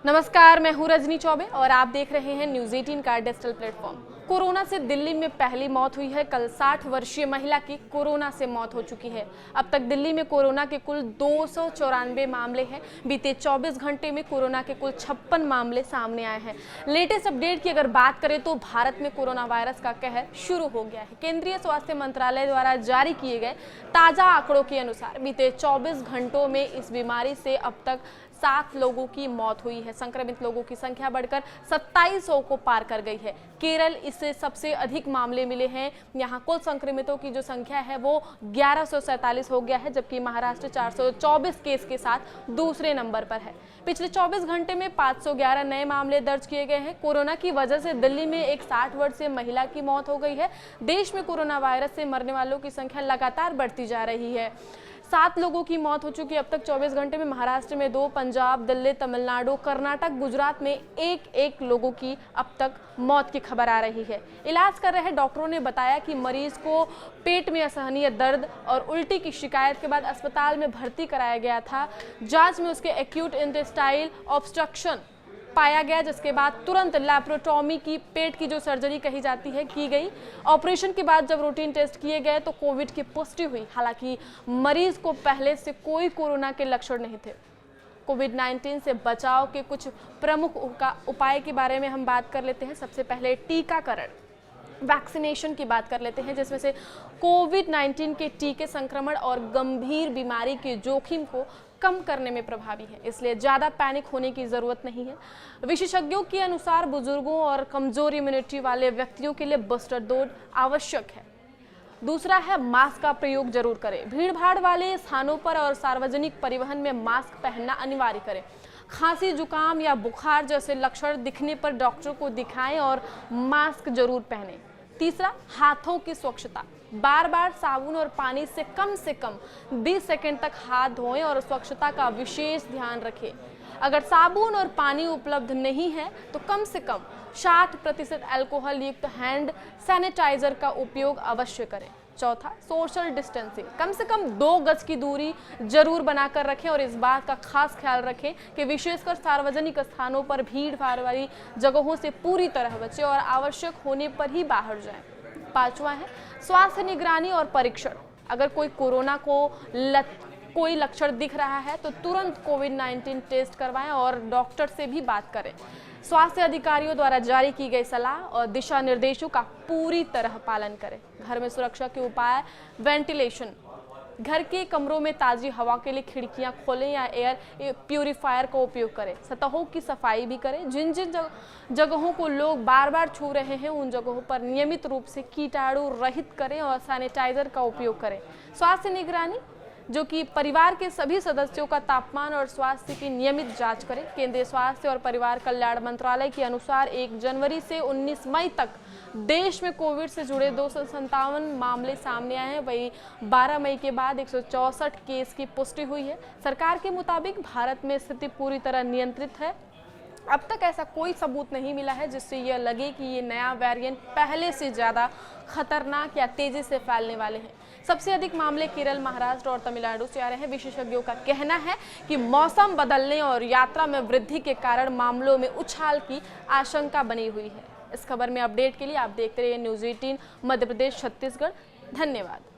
नमस्कार, मैं हूं रजनी चौबे और आप देख रहे हैं न्यूज़ 18 का डिजिटल प्लेटफॉर्म। कोरोना से दिल्ली में पहली मौत हुई है। कल 60 वर्षीय महिला की कोरोना से मौत हो चुकी है। अब तक दिल्ली में कोरोना के कुल 294 मामले हैं। बीते 24 घंटे में कोरोना के कुल 56 मामले सामने आए हैं। लेटेस्ट अपडेट की अगर बात करें तो भारत में कोरोना वायरस का कहर शुरू हो गया है। केंद्रीय स्वास्थ्य मंत्रालय द्वारा जारी किए गए ताजा आंकड़ों के अनुसार बीते 24 घंटों में इस बीमारी से अब तक 7 लोगों की मौत हुई है। संक्रमित लोगों की संख्या बढ़कर 2700 को पार कर गई है। केरल इससे सबसे अधिक मामले मिले हैं। यहाँ कुल संक्रमितों की जो संख्या है वो 1147 हो गया है, जबकि महाराष्ट्र 424 केस के साथ दूसरे नंबर पर है। पिछले 24 घंटे में 511 नए मामले दर्ज किए गए हैं। कोरोना की वजह से दिल्ली में एक 60 वर्षीय महिला की मौत हो गई है। देश में कोरोना वायरस से मरने वालों की संख्या लगातार बढ़ती जा रही है। 7 लोगों की मौत हो चुकी है अब तक 24 घंटे में। महाराष्ट्र में 2, पंजाब, दिल्ली, तमिलनाडु, कर्नाटक, गुजरात में एक लोगों की अब तक मौत की खबर आ रही है। इलाज कर रहे डॉक्टरों ने बताया कि मरीज को पेट में असहनीय दर्द और उल्टी की शिकायत के बाद अस्पताल में भर्ती कराया गया था। जांच में उसके एक्यूट इंटेस्टाइल ऑब्स्ट्रक्शन पाया गया, जिसके बाद तुरंत लैप्रोटॉमी की पेट की जो सर्जरी कही जाती है की गई। ऑपरेशन के बाद जब रूटीन टेस्ट किए गए तो कोविड की पुष्टि हुई। हालांकि मरीज को पहले से कोई कोरोना के लक्षण नहीं थे। कोविड-19 से बचाव के कुछ प्रमुख उपाय के बारे में हम बात कर लेते हैं। सबसे पहले टीकाकरण, वैक्सीनेशन की बात कर लेते हैं, जिसमें से कोविड-19 के टीके संक्रमण और गंभीर बीमारी के जोखिम को कम करने में प्रभावी है, इसलिए ज़्यादा पैनिक होने की ज़रूरत नहीं है। विशेषज्ञों के अनुसार बुजुर्गों और कमजोर इम्यूनिटी वाले व्यक्तियों के लिए बूस्टर डोज आवश्यक है। दूसरा है मास्क का प्रयोग जरूर करें। भीड़ भाड़ वाले स्थानों पर और सार्वजनिक परिवहन में मास्क पहनना अनिवार्य करें। खांसी, जुकाम या बुखार जैसे लक्षण दिखने पर डॉक्टर को दिखाएं और मास्क जरूर पहनें। तीसरा, हाथों की स्वच्छता। बार बार साबुन और पानी से कम 20 सेकंड तक हाथ धोएं और स्वच्छता का विशेष ध्यान रखें। अगर साबुन और पानी उपलब्ध नहीं है तो कम से कम 60% अल्कोहल युक्त हैंड सैनिटाइजर का उपयोग अवश्य करें। चौथा, सोशल डिस्टेंसिंग। कम से कम 2 गज की दूरी जरूर बनाकर रखें और इस बात का खास ख्याल रखें कि विशेषकर सार्वजनिक स्थानों पर भीड़ भाड़ वाली जगहों से पूरी तरह बचें और आवश्यक होने पर ही बाहर जाएं। पांचवा है स्वास्थ्य निगरानी और परीक्षण। अगर कोई कोरोना को कोई लक्षण दिख रहा है तो तुरंत कोविड-19 टेस्ट करवाएं और डॉक्टर से भी बात करें। स्वास्थ्य अधिकारियों द्वारा जारी की गई सलाह और दिशा निर्देशों का पूरी तरह पालन करें। घर में सुरक्षा के उपाय, वेंटिलेशन। घर के कमरों में ताज़ी हवा के लिए खिड़कियां खोलें या एयर प्यूरीफायर का उपयोग करें। सतहों की सफाई भी करें। जिन जिन जगहों को लोग बार बार छू रहे हैं उन जगहों पर नियमित रूप से कीटाणु रहित करें और सैनिटाइजर का उपयोग करें। स्वास्थ्य निगरानी, जो कि परिवार के सभी सदस्यों का तापमान और स्वास्थ्य की नियमित जांच करें। केंद्रीय स्वास्थ्य और परिवार कल्याण मंत्रालय के अनुसार 1 जनवरी से 19 मई तक देश में कोविड से जुड़े 257 मामले सामने आए हैं। वहीं 12 मई के बाद 164 केस की पुष्टि हुई है। सरकार के मुताबिक भारत में स्थिति पूरी तरह नियंत्रित है। अब तक ऐसा कोई सबूत नहीं मिला है जिससे यह लगे कि ये नया वेरिएंट पहले से ज़्यादा खतरनाक या तेजी से फैलने वाले हैं। सबसे अधिक मामले केरल, महाराष्ट्र और तमिलनाडु से आ रहे हैं। विशेषज्ञों का कहना है कि मौसम बदलने और यात्रा में वृद्धि के कारण मामलों में उछाल की आशंका बनी हुई है। इस खबर में अपडेट के लिए आप देखते रहिए न्यूज़ 18 मध्य प्रदेश छत्तीसगढ़। धन्यवाद।